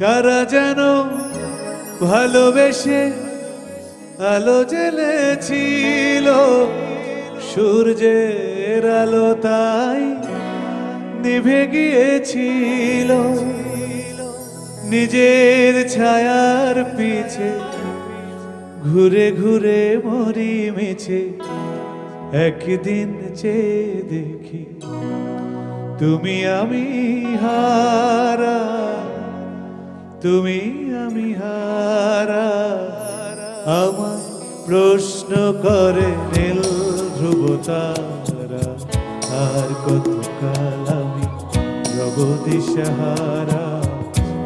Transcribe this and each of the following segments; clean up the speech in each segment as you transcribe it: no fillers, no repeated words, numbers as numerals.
কারা যেন ভালোবেসে আলো জ্বেলেছিল, সূর্যের আলো তাই নিভে গিয়েছিল। নিজের ছায়ার পিছে ঘুরে ঘুরে মরি মিছে, একদিন চেয়ে দেখি তুমি আমি হারা, তুমি আমি হারা। আমার প্রশ্ন করে নীল ধ্রুব তারা, আর কতকাল আমি রব দিশাহারা,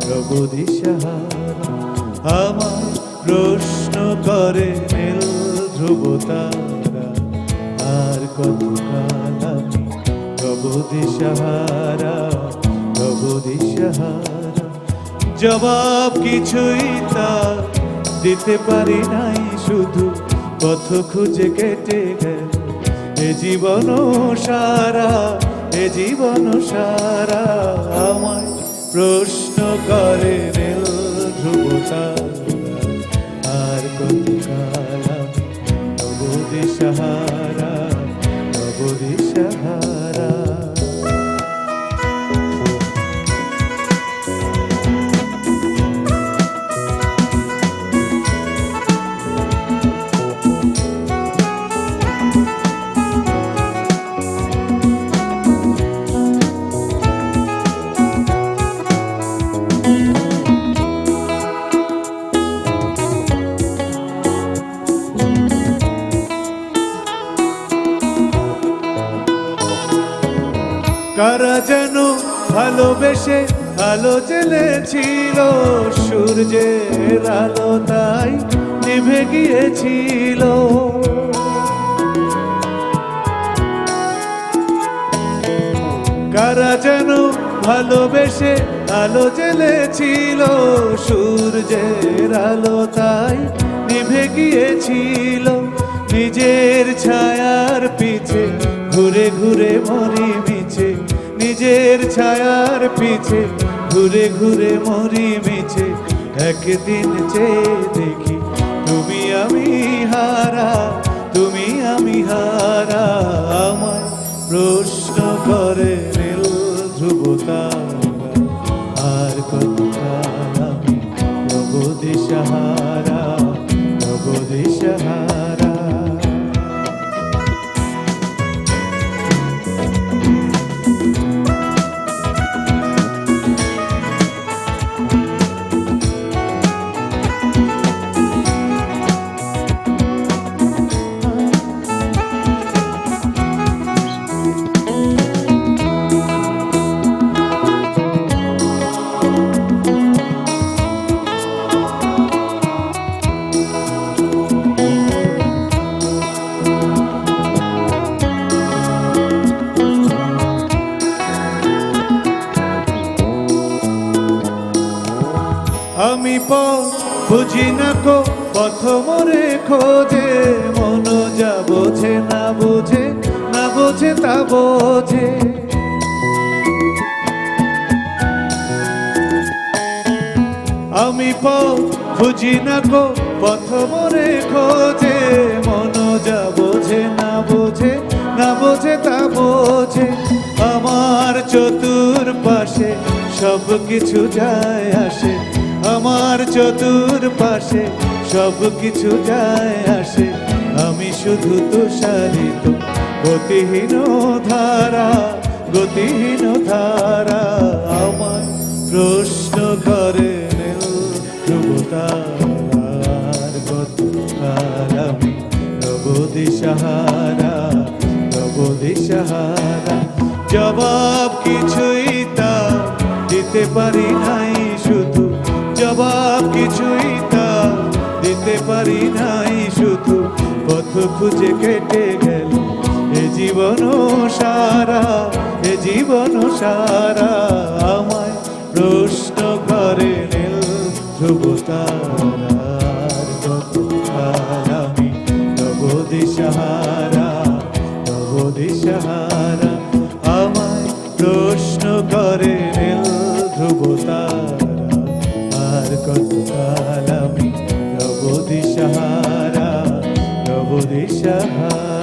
রব দিশাহারা। আমার প্রশ্ন করে নীল ধ্রুব তারা, আর কতকাল আমি রব দিশাহারা, রব দিশাহারা। জবাব কিছুই তা দিতে পারি নাই, শুধু পথ খুঁজে কেটে গেল এ জীবন সারা, এ জীবন সারা। আমায় প্রশ্ন করে নীল ধ্রুব তারা, আর কতকাল আমি রব দিশাহারা, রব দিশাহারা। কারা যেন ভালোবেসে আলো জ্বেলেছিল, সূর্যের আলো তাই নিভে গিয়েছিল। কারা যেন ভালোবেসে আলো জ্বেলেছিল, সূর্যের আলো তাই নিভে গিয়েছিল। নিজের ছায়ার পিছে ঘুরে ঘুরে মরি মিছে, নিজের ছায়ার পিছে ঘুরে ঘুরে মরি মিছে, একদিন চেয়ে দেখি তুমি আমি হারা, তুমি আমি হারা। আমার প্রশ্ন করে নীল ধ্রুব তারা, আর কতকাল আমি রব দিশাহারা, রব দিশাহারা। আমি বুঝি না কো পথ মোরে খোঁজে, মন যা বোঝে না বোঝে, না বোঝে তা বোঝে। আমি বুঝি না কো পথ মোরে খোঁজে, মন যা বোঝে না বোঝে, না বোঝে তা বোঝে। আমার চতুর পাশে সব কিছু যায় আসে, আমার চতুর পাশে সব কিছু যায় আসে। আমি শুধু তুষারিত গতিহীন ধারা, গতিহীন ধারা। আমার প্রশ্ন করে নীল ধ্রুব তারা, আর কতকাল আমি রব দিশাহারা, রব দিশাহারা। জবাব কিছুই তা দিতে পারি নাই, শুধু জবাব কিছুই তা দিতে পারি নাই, শুধু পথ খুঁজে কেটে গেল এ জীবন সারা, এ জীবন সারা। আমায় প্রশ্ন করে নীল ধ্রুব তারা, আর কতকাল আমি রব দিশাহারা, রব দিশাহারা। আমায় প্রশ্ন করে নীল ধ্রুব তারা, দিশাহারা।